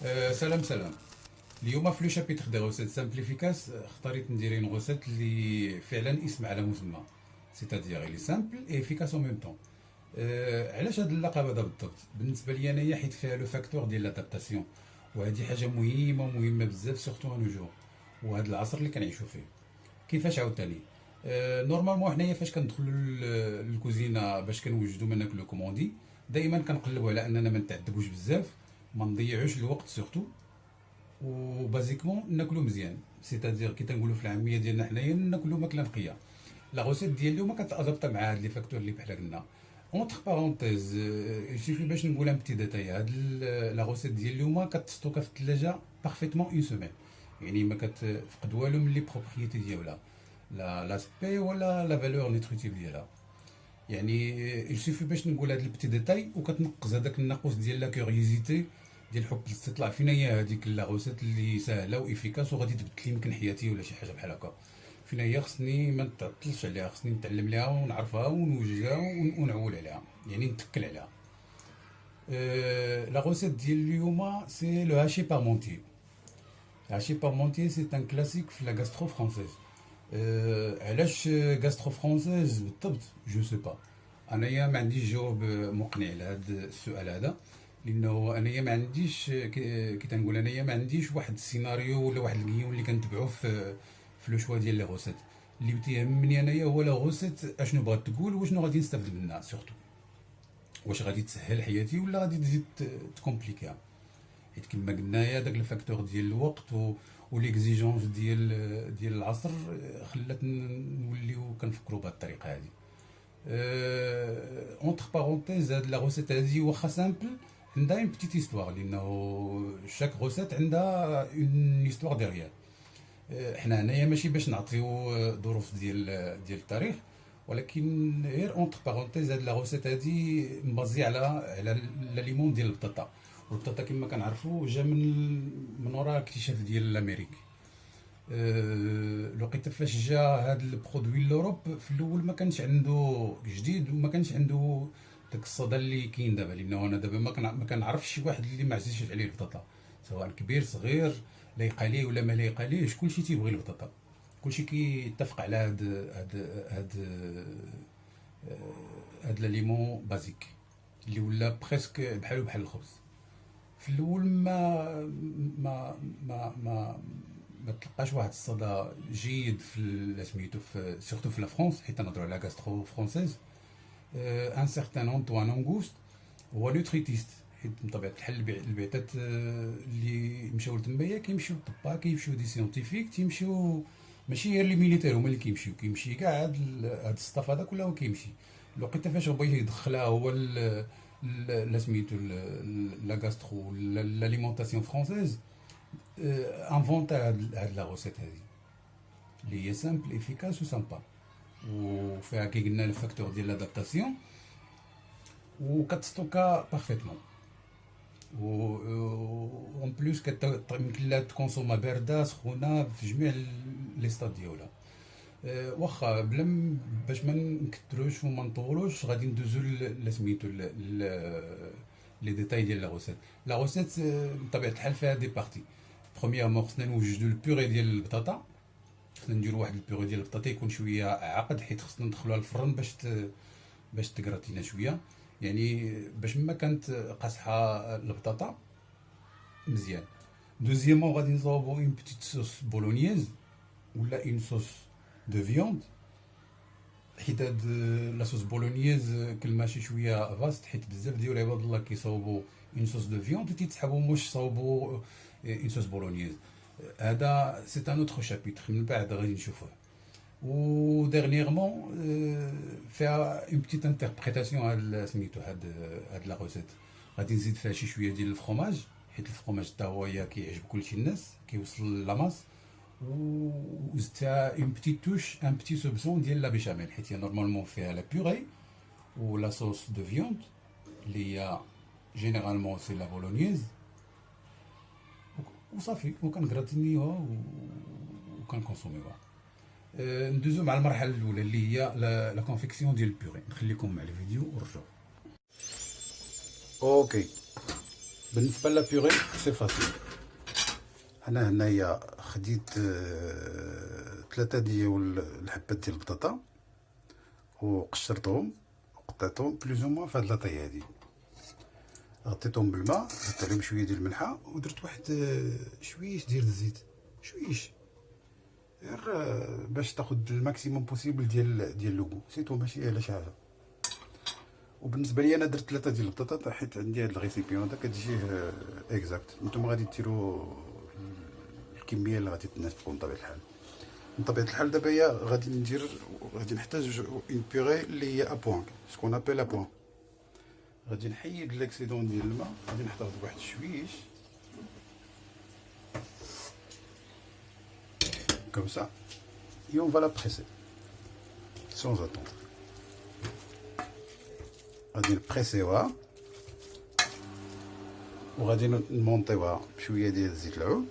سلام سلام. اليوم في لو شابيتر دي غوسيت سامبليفيكاس اختاريت ندير اون غوسيت اللي فعلا اسم على مسمى، سيتادير لي سامبل اي افيكاس او ميم طون. علاش هاد اللقب هذا بالضبط؟ بالنسبه لي انايا حيت فيها لو فاكتور ديال لادابتاسيون، وهذه حاجه مهمه بزاف سورتو ان جور وهذا العصر اللي كنعيشوا فيه. كيفاش عاوتاني؟ نورمالمون حنايا فاش كندخلوا للكوزينه باش كنوجدوا ما ناكلو كوموندي، دائما كنقلبوا على اننا ما نتعذبوش بزاف، ما نضيعوش الوقت سورتو، وبازيكمون ناكلو مزيان. سيتادير كي تنقولوا في العاميه ديالنا حنايا ناكلو ماكله نقيه. لا غوسيت ديال اليوم كتادابتا مع هاد لي فاكتور اللي بحال قلنا. اونتر بارونتيز يسيفي باش نقول ان بتي ديتاي، هاد لا غوسيت ديال اليوم كتستوكا في الثلاجه بارفيتمون اون سومين، يعني ما كتفقد والو من لي بروبريتي ديالها، لا لاسبي ولا لا فالور نيتريتيف ديالها. يعني يسيفي باش نقول هاد البتي ديتاي وكتنقص هذاك الناقوس ديال لا كيوريوزيتي، ديال حب الاستطلاع فينا هي هذيك لاغوسيت اللي ساهله وافيكاس وغادي تبدل لي يمكن حياتي ولا شي حاجه بحال هكا. فينا هي خصني ما نتعطلش عليها، خصني نتعلم ليها ونعرفها ونوجدها ونعول عليها، يعني نتكل عليها. لا غوسيت ديال اليوم سي لو هاشي بارمونتي. هاشي بارمونتي سي ان كلاسيك في لا غاسترو فرونسيز. علاش غاسترو فرونسيز بالضبط جو سي با. انايا ما عنديش جواب مقنع لهذا السؤال هذا، لانه انايا ما عنديش كي تنقول انايا ما عنديش واحد السيناريو ولا واحد الكيون اللي كنتبعوه في لو شوا ديال لي غوسيت. اللي تيهمني انايا هو لا غوسيت اشنو بغات تقول وشنو غادي نستافد منها سورتو، واش غادي تسهل حياتي ولا غادي تزيد تكومبليكيها. حيت كما قلنا يا داك الفاكتور ديال الوقت وليكزيجونس ديال العصر خلات نوليو كنفكروا بهذه الطريقه هذه. اونتر بارونتيز هاد لا غوسيت هادي واخا سامبل عندها اون بتيت هيستوار، لانه شاك غوسيت عندها اون هيستوار ديغيير. حنا هنايا ماشي باش نعطيو ظروف ديال التاريخ، ولكن غير اونتر بارونتيز هاد لا غوسيت هادي مبازي على ليمون ديال البطاطا. والبطاطا كما كنعرفوا جا من وراء الاكتشاف ديال الامريك. لقيت فاش جا هاد البرودوي لوروب في الاول ما كانش عنده جديد وما كانش عنده داك الصدى اللي كاين دابا، لانه انا دابا ما كنعرفش شي واحد اللي ما عزيزش عليه البطاطا، سواء كبير صغير لايقه ليه ولا ما لايقه ليهش، كلشي تيبغي البطاطا، كلشي كيتفق على هاد لا ليمون بازيك اللي ولا بريسك بحال الخبز. في الاول ما ما ما ما تلقاش واحد الصدى جيد في سميتو في سورتو في لا فرونس، حيت نهضروا على غاسترو فرونسيز. ان سيغتان انطوان اونغوست هو نوتريتيست، حيت بطبيعه الحال البعثات اللي مشاو لتمايا كيمشيو الطباء، كيمشيو دي سيونتيفيك، تيمشيو ماشي غير لي ميليتير هما اللي كيمشي كاع هاد الصطاف هذا كله كيمشي. الوقيته فاش بغى يدخلها هو لا سميتو لا غاسترو لاليمونطاسيون فرونسيز، انفونتا هاد لا غوسيت هادي اللي هي سامبل افيكاس وسامبا، وفيها كي قلنا الفاكتور ديال لادابتاسيون، وكتستوكا بارفيتمون، و اون بلوس يمكن لها تكونسوما بارده سخونه في جميع لي ستاد ديالها. واخا بلا باش ما نكثروش وما نطولوش غادي ندوزو سميتو لي ديتاي ديال لا غوسيت. لا غوسيت بطبيعه الحال فيها دي بارتي. برومييرمون خصنا نوجدو البوري ديال البطاطا، خصنا نديرو واحد البوري ديال البطاطا يكون شويه عقد، حيت خصنا ندخلوها الفرن باش تكراتينا شويه، يعني باش ما كانت قاصحه البطاطا مزيان. دوزيامون غادي نصاوبو اون بتيت صوص بولونييز ولا اون صوص دو فيوند، حيت هاد لاصوص بولونييز كلمه شي شويه فاست، حيت بزاف ديال عباد الله كيصاوبوا اون صوص دو فيوند وتيتسحبوا موش صاوبوا اون صوص بولونييز. هذا سي ان اوتر شابيتر من بعد غادي نشوفوه. و ديرنييرمون فيها اون بتيت انتربريتاسيون هاد سميتو هاد لا روسيت، غادي نزيد فيها شي شويه ديال الفرomاج، حيت الفرomاج حتى هو كيعجب كلشي الناس، كيوصل لاماس. وزدتها اون بتيت توش ان بتي سوبسون ديال لا بيشاميل، حيت هي نورمالمون فيها لا بيوري ولا صوص دو فيوند اللي هي جينيرالمون سي لا بولونيز، وصافي وكنغراتينيوها وكنكونسوميوها. ندوزو مع المرحله الاولى اللي هي لا كونفيكسيون ديال البيوري. نخليكم مع الفيديو ونرجعو. اوكي، بالنسبه لابيغي سي فاسيل. انا هنايا خديت 3 ديال الحبات ديال البطاطا وقشرتهم وقطعتهم بلوز او موان في هاد لاطاي هادي، غطيتهم بالماء، زدت عليهم شويه ديال الملحه ودرت واحد شويش ديال الزيت، شويش غير باش تاخد الماكسيموم بوسيبل ديال لوغو سيتو، ماشي على شي حاجه. وبالنسبه لي انا درت 3 ديال البطاطا حيت عندي هاد الريسيبيون هذا كتجيه اكزاكت. نتوما غادي ديروا الكميه اللي غادي تناسبكم بطبيعه الحال. من طبيعه الحال دابا هي غادي نحتاج اون بيغي اللي هي ابوان، سكون ابيل ابوان. غادي نحيد ليكسيدون ديال الماء، غادي نحتفظ بواحد شويش comme ça et on va la presser sans attendre. غادي نبريسيوها وغادي نمونطيوها بشويه ديال زيت العود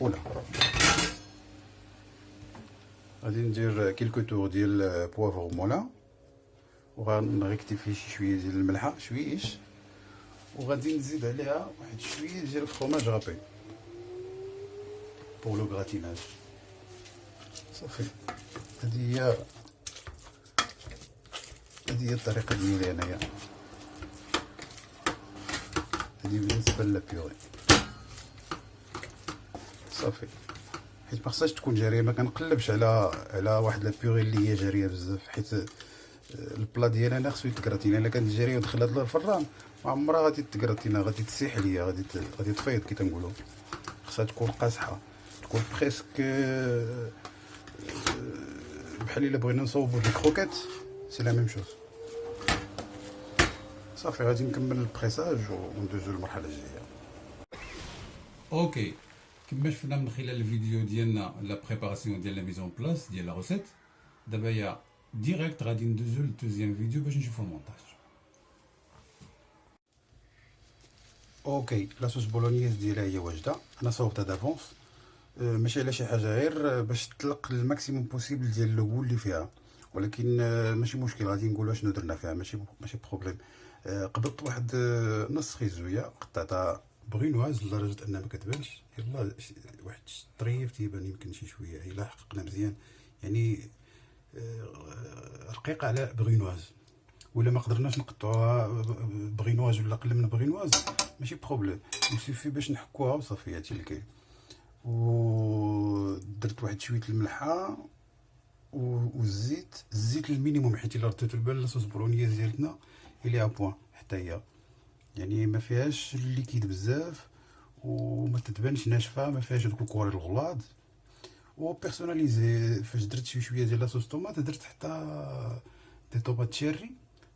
ولا غادي ندير كيلكو تور ديال بوافغ مولان وغنريكتيفي شويه ديال الملحه شويش وغادي نزيد عليها واحد شويه ديال الفرماج غابي بور لو غراتيناج. صافي هذه هي الطريقه ديالي انايا. هذه بالنسبه للبيوري صافي، حيت ما خصهاش تكون جاريه. ما كنقلبش على واحد لابيوري اللي هي جاريه بزاف، حيت البلا ديالي انا خصو يتكراتينا. الا كانت جاريه ودخلت للفران ما عمرها غادي تكراتينا، غادي تسيح ليا، غادي تفيض كي تنقولوا. خصها تكون قاصحه، تكون بريسك بحال الا بغينا نصوبوا دي كروكيت سي لا ميم شوز. صافي غادي نكمل البريساج وندوزو للمرحله الجايه. اوكي، كما شفنا من خلال الفيديو ديالنا لا بريباراسيون ديال لا ميزون بلاص ديال لا روسيت. دابا هي ديريكت غادي ندوزو للدوزيام فيديو باش نشوفو المونتاج. اوكي، لاصوص بولونيز ديالها هي واجده، انا صوبتها دافونس ماشي على شي حاجه، غير باش تطلق الماكسيموم بوسيبل ديال اللوغو اللي فيها، ولكن ماشي مشكل. غادي نقولوا شنو درنا فيها، ماشي بروبليم. قبضت واحد نص خيزويه قطعتها بغينواز لدرجه انها ما كتبانش، يلا واحد الطريف تيبان يمكن شي شويه الا حققنا مزيان، يعني رقيقه على بغينواز. ولا ما قدرناش نقطعوها بغينواز ولا قل من بغينواز ماشي بروبليم، يسوفي باش نحكوها وصافي. هادشي اللي كاين. ودرت واحد شويه الملحه الزيت المينيموم، حيت الا رديتو البال لاصوص بولونيز ديالتنا الى بوان حتى هي، يعني ما فيهاش الليكيد بزاف وما تتبانش ناشفه، ما فيهاش دوك الكوري الغلاظ. و بيرسوناليزي فاش درت شويه ديال لاصوص طوماط درت حتى دي طوماط تشيري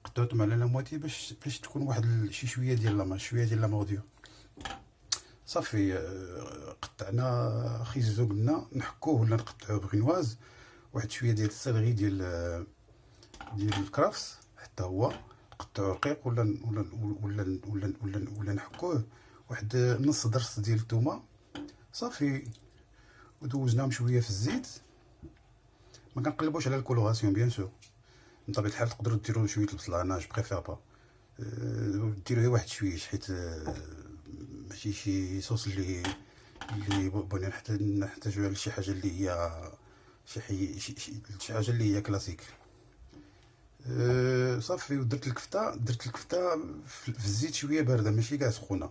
قطعتهم على لا موتي باش تكون واحد شي شويه ديال لاما، شويه ديال لامورديو. صافي قطعنا خيزو، قلنا نحكوه ولا نقطعوه بغينواز. واحد شويه ديال السلغي ديال الكرافس حتى هو نقطعوه رقيق ولا نحكوه. واحد نص ضرس ديال الثومه صافي، ودوزناهم شويه في الزيت. ما كنقلبوش على الكولوراسيون بيان سور، من طبيعه الحال تقدروا ديروا شويه البصله، انا جو بريفير با ديروا غير واحد شويش، حيت ماشي شي صوص اللي بغينا نحتاجوها لشي حاجه اللي هي شي حاجه اللي هي كلاسيك. صافي ودرت الكفته في الزيت شويه بارده ماشي كاع سخونه،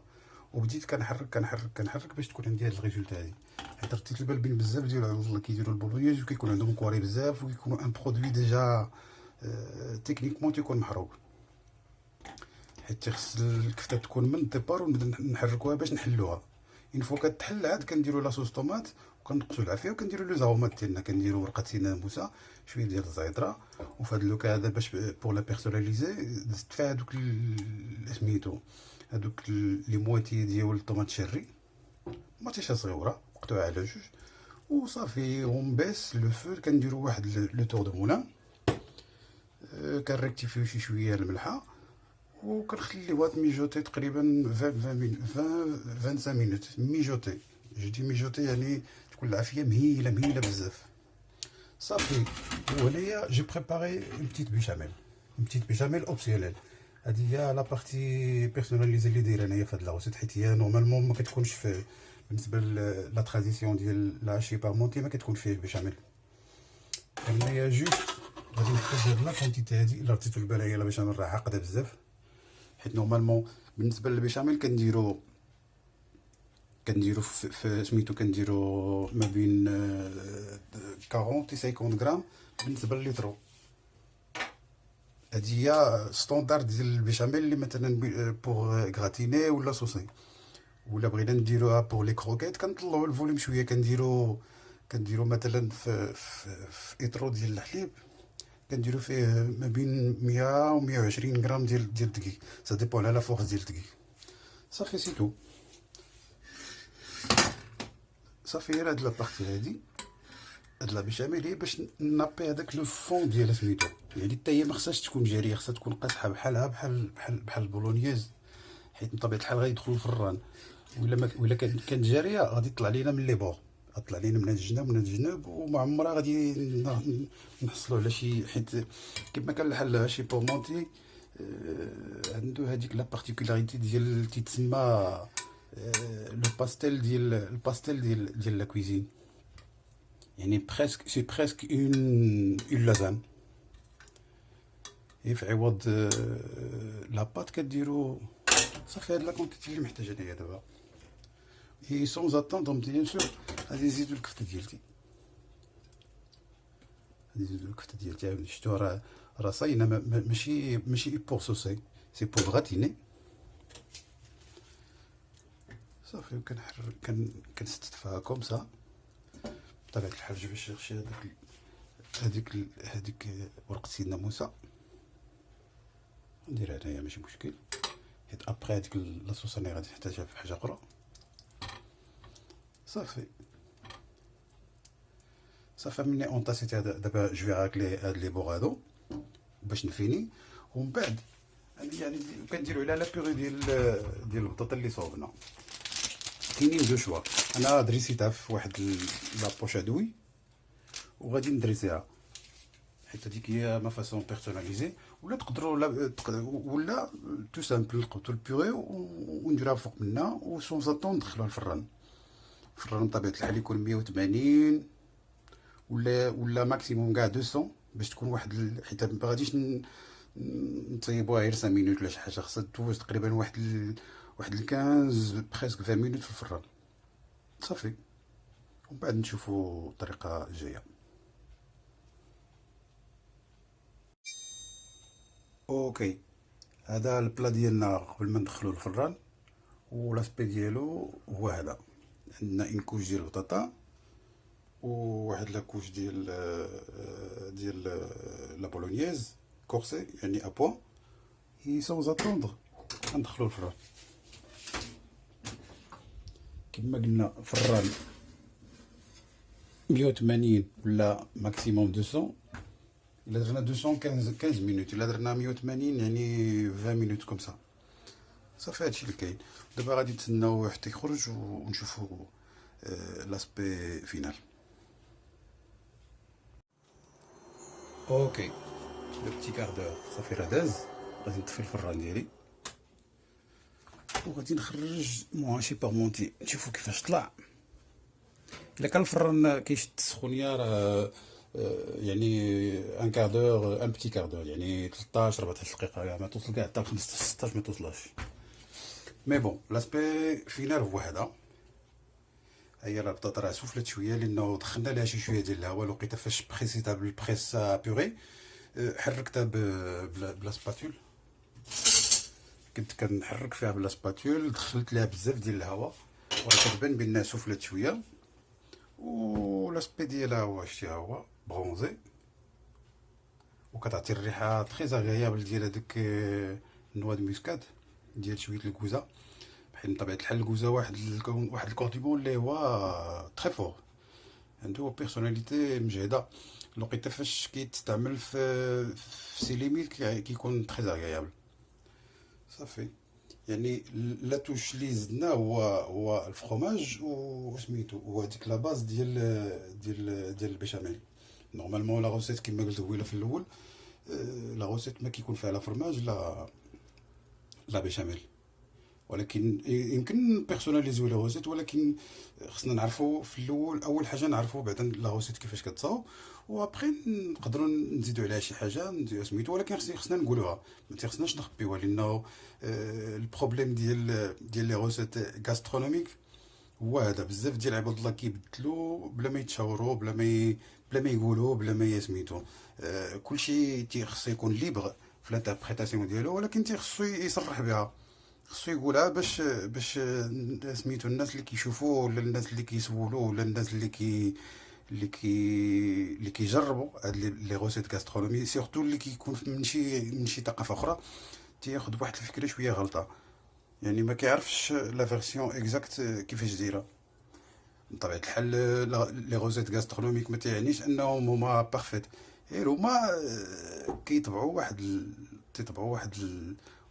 وبديت كنحرك باش تكون عندي هاد الريزولتا هادي. حيت رديت البال بين بزاف ديال العروض كيديروا البولونيز وكيكون عندهم كواري بزاف وكيكونوا ان برودوي ديجا تكنيكمون تيكون محروق، حيت خص الكفته تكون من الديبار ونبدا نحركوها باش نحلوها. اون فوا كتحل عاد كنديروا لاصوص طوماط وكنقصوا العافيه وكنديروا لو زاومات ديالنا، كنديروا ورقه سينان موسى شويه ديال الزعتره. وفي هذا اللوكا هذا باش بور لا بيرسوناليزي زدت فيها هذوك سميتو هذوك لي مواتي ديال الطوماط شيري، ماتيشه صغيره مقطوعه على جوج وصافي. ونبيس لو فو، كنديروا واحد لو تور دو مولان، كنريكتيفيو شي شويه الملحه وكنخليوها ميجوتي تقريبا 25 مينوت. ميجوتي جدي ميجوتي يعني تكون العافيه مهيله بزاف. صافي وهنايا جي بريباري اون بتيت بيشاميل اوبسيونيل. هذه هي لا بارتي بيرسوناليزي اللي داير انايا في هاد لا روسيت، حيت هي نورمالمون ما كتكونش في بالنسبه لا تراديسيون ديال لاشي بارمونتي ما كتكون فيه البيشاميل. انايا جوست غادي نحتاج هاد لا كونتيتي هادي. الا رديتو البال هي لا بيشاميل راه عاقده بزاف، حيت نورمالمون بالنسبه للبيشاميل كنديرو في سميتو كنديرو ما بين 40 و 50 غرام بالنسبه لليترو. هادي هي ستوندار ديال البيشاميل اللي مثلا بوغ غراتيني ولا صوصي، ولا بغينا نديروها بوغ لي كروكيت كنطلعو الفوليوم شويه، كنديرو مثلا في ايترو ديال الحليب كنديرو فيه ما بين 100 و 120 غرام ديال الدقيق، سا ديبون على لا فورس ديال الدقيق. صافي سيتو، صافي غير هاد لابارتي هادي هاد لا بيشاميل هي باش نابي هذاك لو فون ديال سميتو، يعني حتى هي ما خصهاش تكون جاريه، خصها تكون قاصحه بحالها بحال البولونييز، حيت بطبيعه الحال غادي يدخلوا الفران. ولا كانت جاريه غادي تطلع لينا من لي بور، غطلع لينا من هاد الجناب وما عمرها غادي نحصلوا على شي، حيت كما كان الحال شي بورمونتي عنده هذيك لا بارتيكولاريتي ديال تيتسمى لو باستيل ديال لا كويزين، يعني بريسك سي بريسك اون لازان. في عوض لا بات كديرو صافي هاد لا كونتيتي اللي محتاج انايا دابا. اي سون اتوندر بيان سور غادي نزيدو الكفته ديالتي، شفتو راه صاينه ماشي بور سوسي، سي بور غاتيني. صافي وكنحرك كنستفها كوم سا بطبيعه الحال. جيب شي هذيك ورقه سيدنا موسى نديرها هنايا ماشي مشكل، حيت ابخي هذيك لاصوص انا غادي نحتاجها في حاجه اخرى. صافي مني اونطاسيت دابا جو في راكلي هاد لي بوغ هادو باش نفيني، ومن بعد يعني كنديرو على لا بيغي ديال البطاطا اللي صوبنا. كاينين دو شوا، انا دريسيتها في واحد لابوش ادوي وغادي ندريسيها، حيت هذيك هي ما فاسون بيرسوناليزي. ولا تقدروا ولا تو سامبل نقبطوا البيغي ونديروها فوق منها وسون زاتون ندخلوها الفران بطبيعه الحال يكون 180 ولا ماكسيموم كاع 200 باش تكون واحد حيت ما غاديش نطيبوها غير 5 مينوت ولا شي حاجه، خاصها دوز تقريبا واحد 15 بريسك 20 مينوت في الفران. صافي ومن بعد نشوفوا الطريقه الجايه. اوكي، هذا البلا ديالنا قبل ما ندخلو الفران، ولاسبي ديالو هو هذا. عندنا اون كوش ديال البطاطا وواحد لاكوش ديال لا بولونييز كورسي يعني ابوان. اي سون اتوندر ندخلو الفران كما قلنا، فران 180 ولا ماكسيموم 200. الا درنا 215 مينوت، الا درنا 180 يعني 20 مينوت كوم سا. صافي هادشي اللي كاين. دابا غادي نتسناو حتى يخرج ونشوفوا لاسبي فينال. اوكي لو بتي كاردور صافي راه داز. غادي نطفي الفران ديالي وغادي نخرج مواشي بارمونتي نشوفوا كيفاش طلع. الا كان الفران كيشد السخونيه راه يعني ان كاردور ان بتي كاردور، يعني 13 14 دقيقه، يعني ما توصل كاع حتى 15 16 ما توصلش. مي بون لاسبي فينال هو هذا. هي لا البطاطا راه سفلت شويه لانه دخلنا لها شويه ديال الهواء. لقيتها فاش بريسيتها بالبريس بيغي حركتها بلا سباتول، كنت كنحرك فيها بلا سباتول، دخلت لها بزاف ديال الهواء وراه كتبان بانها سفلت شويه. ولاسبي ديالها هو شتيها هو برونزي، وكتعطي الريحه تري اغريابل ديال هذاك النوا دو موسكاد ديال شويه الكوزه. بحال بطبيعه الحال الكوزه واحد الكونديمون اللي هو تري فور، عنده بيرسوناليتي مجهده. لقيتها فاش كيتستعمل في سي ليميت كيكون تري اغريابل. صافي يعني لا توش لي زدنا هو الفرomage وسميتو وهذيك لا باز ديال البيشاميل. نورمالمون لا روسيت كما قلت قبيله في الاول، لا روسيت ما كيكون فيها لا فرماج لا بيشاميل. ولكن يمكن بيرسوناليزيو لا غوسيت، ولكن خصنا نعرفوا في الاول، اول حاجه نعرفوا بعدا لا غوسيت كيفاش كتصاوب، وابخي نقدروا نزيدوا عليها شي حاجه نديروا سميتو، ولكن خصنا نقولوها، ما خصناش نخبيوها، لانه البروبليم ديال لي غوسيت غاسترونوميك هو هذا. بزاف ديال عباد الله كيبدلوا بلا ما يتشاوروا، بلا ما يقولوا، بلا ما سميتو. كلشي خصو يكون ليبر في الانتربريتاسيون ديالو، ولكن خصو يصرح بها، خصو يقولها باش سميتو الناس اللي كيشوفوا، ولا الناس اللي كيسولوا، ولا الناس اللي كيجربوا هاد لي غوسيت غاسترونومي، سورتو اللي كيكون من شي ثقافه اخرى، تياخذ واحد الفكره شويه غلطه، يعني ما كيعرفش لا فيرسيون اكزاكت كيفاش دايره. بطبيعه الحال لي غوسيت غاسترونوميك ما تيعنيش انهم هما بارفيت، غير هما كيطبعوا واحد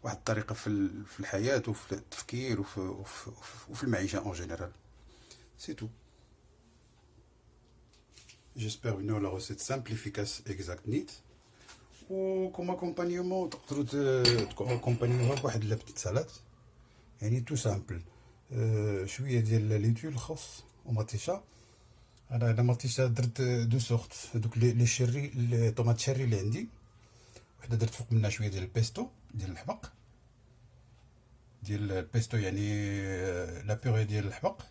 الطريقه في الحياه، وفي التفكير، وفي المعيشه اون جينيرال. سي تو. جيسبر بنو لا غوسيت سامبل افيكاس اكزاكت نيت. وكوم اكومبانيومون تقدروا اكومبانيوها بواحد لا بتيت سالاد، يعني تو سامبل. شويه ديال ليتو الخس ومطيشه. انا مطيشه درت دو سورت، هذوك لي شيري، لي طوماط شيري اللي عندي، وحده درت فوق منها شويه ديال البيستو ديال الحبق، ديال البيستو يعني لا بيغي ديال الحبق،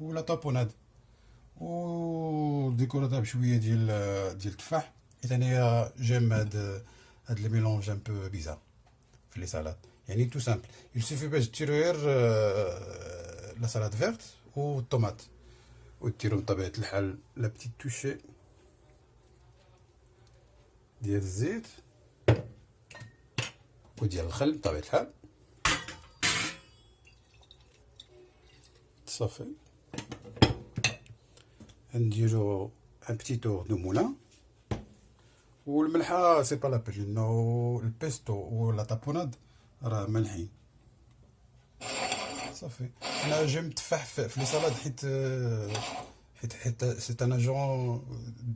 ولا طابوناد، وديكوراتها بشويه ديال التفاح، حيت انايا جيم هاد لي ميلونج ان بو بيزار في لي سالاد. يعني تو سامبل، il suffit باش ديرو غير لا سالاد فيرت والطوماط، وديرو بطبيعه الحال لا بتيت توشي ديال الزيت وديال الخل بطبيعه الحال، صافي. نديرو ان بتي تور دو مولان، والملحه سي با لابيل، لانه البيستو ولا طابوناد راه مالحين. صافي. انا جيم التفاح في لي سالاد، حيت سي ان اجون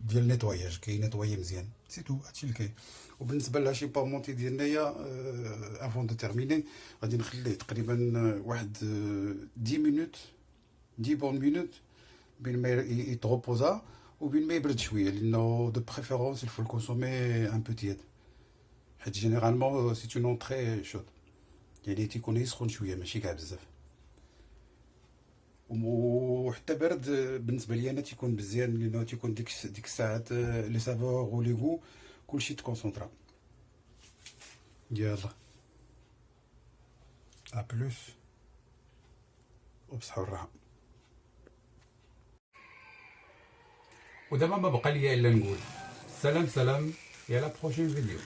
ديال نيتواياج، كينيتوايي مزيان، سي تو، هادشي اللي كاين. وبالنسبه لهاشي بارمونتي ديال هنايا، افون دو تيرميني غادي نخليه تقريبا واحد 10 مينوت، 10 بون مينوت، بين ما يتغوبوزا وبين ما يبرد شويه، لانه دو بريفيرونس الفو الكونسومي ان بو تياد، حيت جينيرالمون سي اون اونطري شود، يعني تيكون يسخن شويه ماشي كاع بزاف. وحتى برد بالنسبه لي انا تيكون مزيان، لانه تيكون ديك الساعات لي سافور و لي غو كلشي تكونسونطرا. يلا ا بلوس، وبصحة والراحه. ودابا ما بقى ليا الا نقول سلام سلام، يا لا بروشين فيديو.